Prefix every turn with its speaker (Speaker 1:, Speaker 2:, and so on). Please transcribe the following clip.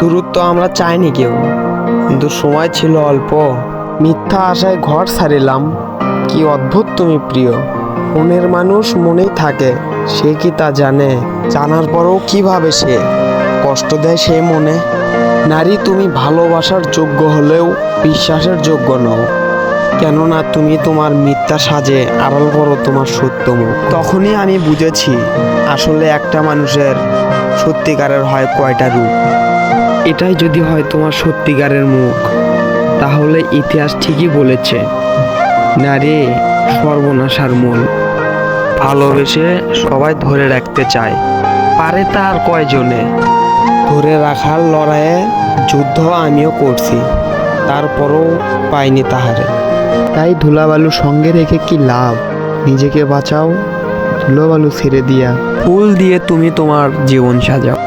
Speaker 1: দূরত্ব আমরা চাইনি কেউ, কিন্তু সময় ছিল অল্প। মিথ্যা আশায় ঘর ছাড়িলাম, কি অদ্ভুত তুমি প্রিয়। মনের মানুষ মনেই থাকে, সে কি তা জানে? জানার পরেও কিভাবে সে কষ্ট দেয় সে মনে। নারী, তুমি ভালোবাসার যোগ্য হলেও বিশ্বাসের যোগ্য নও, কেননা তুমি তোমার মিথ্যা সাজে আড়াল করো তোমার সত্য মুখ। তখনই আমি বুঝেছি আসলে একটা মানুষের সত্যিকারের হয় কয়টা রূপ। এটাই যদি হয় তোমার সত্যিকারের মুখ, তাহলে ইতিহাস ঠিকই বলেছে, নারী সর্বনাশার মূল। ভালোবেসে সবাই ধরে রাখতে চায়, পারে তার কয়জনে? ধরে রাখার লড়াইয়ে যুদ্ধ আমিও করছি, তারপরও পাইনি তাহারে। তাই ধুলাবালু সঙ্গে রেখে কি লাভ? নিজেকে বাঁচাও ধুলোবালু ছেড়ে দিয়া। ফুল দিয়ে তুমি তোমার জীবন সাজাও।